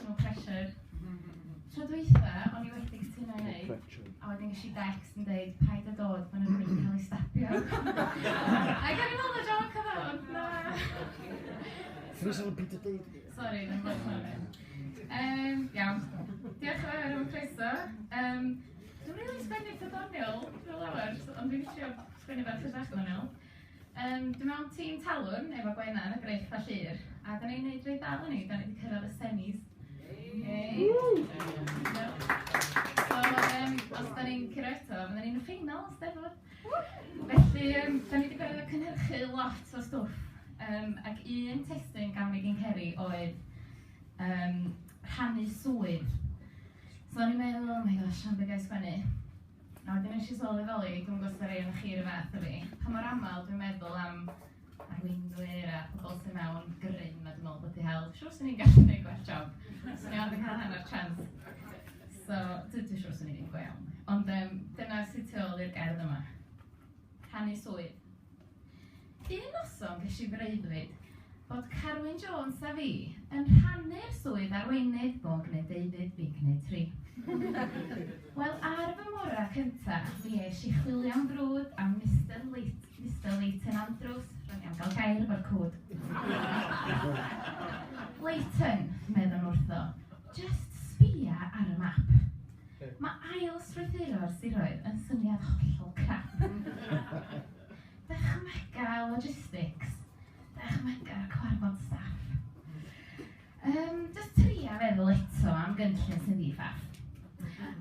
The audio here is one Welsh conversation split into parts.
no pressure. Tro dweitha, o'n i wedi cytuno i wneud, a wedyn gysi Dex yn dweud, paid a dod, ma'n rhywun yn cael ei stapio. A gan i weld y joc o fewn, na. Ffris o'n Peter Dade. Sorry, ddim bod hwnna. Iawn, diolch yn fawr am y croeso. Dwi'n rili sgwennu ffydoniol, dwi'n lawer, ond dwi'n eisiau sgwennu fel ffydach ddoniol. Dwi'n mewn tîm talwn efo Gwenna yn y Greiff a Llyr, a da ni'n neud rhaid dal yn ni, da ni wedi cyrraedd y semis. So, os da ni'n cyrraedd eto, fydda ni'n y ffeinal, Steddfod. Felly, da ni wedi gorfod cynhyrchu lot o stwff, ac un testyn gawn ni gyn Ceri oedd rhannu swydd. So, ni'n meddwl, oh my gosh, am beth sgwennu. A wedyn nes i sylweddoli, dwi'n gwybod rei o'n chi yr fath o fi. Pa mor aml dwi'n meddwl am arweinwyr a pobl sy'n mewn grym a dwi'n meddwl bod i hel. Siwr sy'n ni'n gallu gwneud gwell job. So ni ond yn cael hanner chance. So, dwi'n siwr sy'n ni'n go iawn. Ond dyna sy'n tu ôl i'r gerdd yma. Rhannu swydd. Un noson ges i freuddwyd bod Carwyn Jones a fi yn rhannu'r swydd arweinydd bo'n gwneud deuddyd fi'n gwneud 3. Wel, ar fy mora cyntaf, fi eis i chwilio am frwd am Mr Leighton Andrews. Rwy'n iawn gael gair efo'r cwd. Leighton, meddwl wrtho, just sbïa ar y map. Mae ail strwythuro'r siroedd yn syniad hollol crap. Dychmyga logistics, dychmyga cwarfod staff. Just tria feddwl eto am gynllun sy'n ddifaff.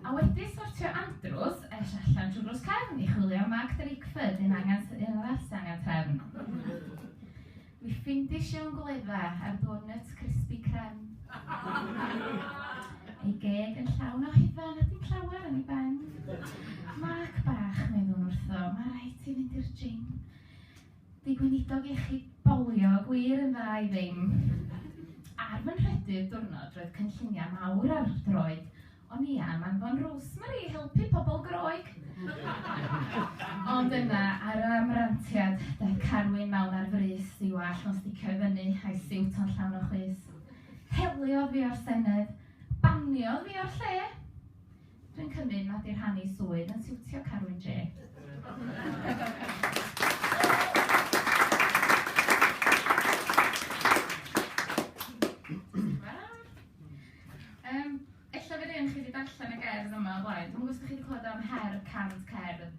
A wedi sortio Andrews, eis allan trwy drws cefn i chwilio am Mag Drigford un arall sy'n angen trefn. Mi ffindi Sion Gwledda ar donuts crispy crem. Ei geg yn llawn o hufen a dim llawer yn ei ben. Mag bach meddwl wrtho, mae rhaid ti fynd i'r gym. Di gweinidog iechyd bolio gwir yn dda i ddim. Ar fy nhredydd diwrnod roedd cynlluniau mawr ar droed, ond i am anfon Rosemary i helpu pobl groeg. Ond yna, ar y amrantiad, daeth Carwyn mewn ar frys i wall o'n sticio i fyny a'i siwt o'n llawn o chwys. Heliodd fi o'r Senedd, baniodd fi o'r lle. Dwi'n cymryd nad i'r rhannu swydd yn siwtio Carwyn J. Ella fydd un chi wedi darllen y gerdd yma o blaen. Dwi'n gwybod chi wedi clywed am her cant cerdd.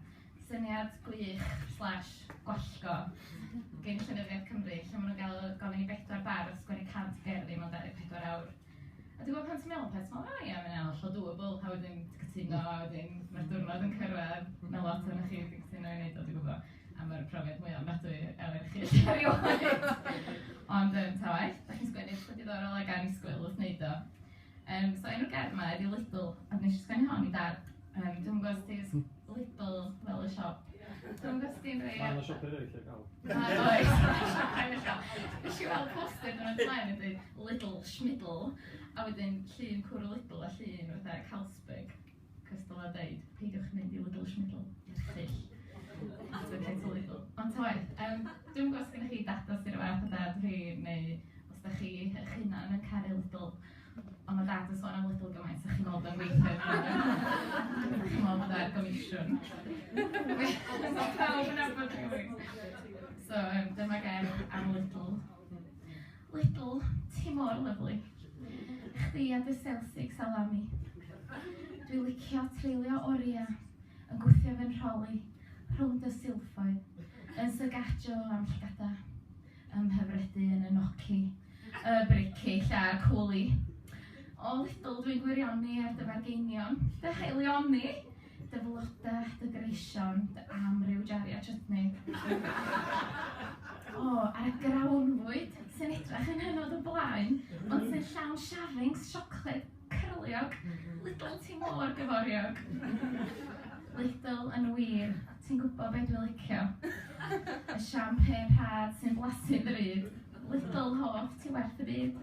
Syniad gwych/gwallgo gen Llenyddiaeth Cymru, lle maen nhw'n gofyn i 4 bar sgwennu 100 gerddi mewn 24 awr. A dwi'n gwybod pan ti'n meddwl peth, mae'n hollol doable, a wedyn cytuno, a wedyn mae'r diwrnod yn cyrraedd, na lot o'n chi wedi cytuno i wneud o, dwi'n gwybod, am yr profiad mwy ofnadwy efo'r chi erioed. Ond ta waith, da chi'n sgwennu chydig diddorol ag annisgwyl wrth wneud o. So enw'r gerdd yma ydi Lidl, a nes i sgwennu hon i dad. Dwi'n gwybod os ti'n Lidl fel y siop. Dwi'n gwybod os ti'n rhoi... Mae'n y siop eraill lle gael. Nes i weld poster yn y blaen yn dweud Lidl Schmiddle, a wedyn llun cwrw Lidl a llun fatha Carlsberg. Cystal a dweud, peidiwch mynd i Lidl Schmiddle, erchill. Dwi'n cael Lidl. Ond ta waith, dwi'n gwybod os gennych chi data sy'n rhywbeth o dad fi, neu os da chi eich hunan yn caru Lidl. Ond mae dad yn sôn am Lidl gymaint, so chi'n meddwl yn weithio. Chi'n meddwl bod ar gomisiwn. So pawb yn abod yn gymryd. So dyma gerdd am Lidl. Lidl, ti mor lyflu. Chdi a dy Celsic salami. Dwi'n licio treulio oriau, yn gwthio fy'n rholi, rhwng dy silffoedd, yn sygadio am llgada, hyfredu yn y noci, y brici, lla'r cwli. O Lidl dwi'n gwirioni ar dy fargeinion, dy heilioni, dy floda, dy greision, dy amryw jaria chutney. O, ar y grawnfwyd sy'n edrych yn hynod o blaen, ond sy'n llawn sharings, siocled, cyrliog, Lidl ti mor gyforiog. Lidl yn wir, ti'n gwybod beth dwi'n licio. Y champagne rhad sy'n blasu ddryd, Lidl hoff ti werth y byd.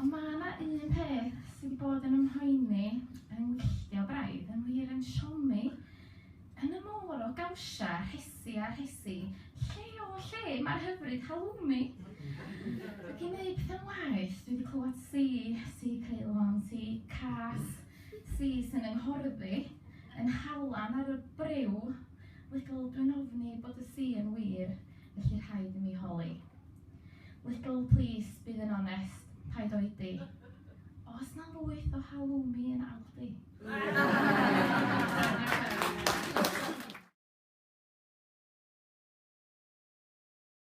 Ond mae yna un peth sydd wedi bod yn ymhoeni, yn wylltio braidd, yn wir yn siomi, Yn y môr o gawsia, rhesi a rhesi, lle o lle mae'r hyfryd halloumi. Ac i wneud pethau'n waith, dwi wedi clywed si Ceilwan, si Cas, si sy'n ynghorddi, yn halan ar y briw. Lidl, dwi'n ofni bod y si yn wir, felly rhaid i mi holi. Lidl, please, bydd yn onest, paid oedi. Oes na lwyth o halloumi yn Aldi?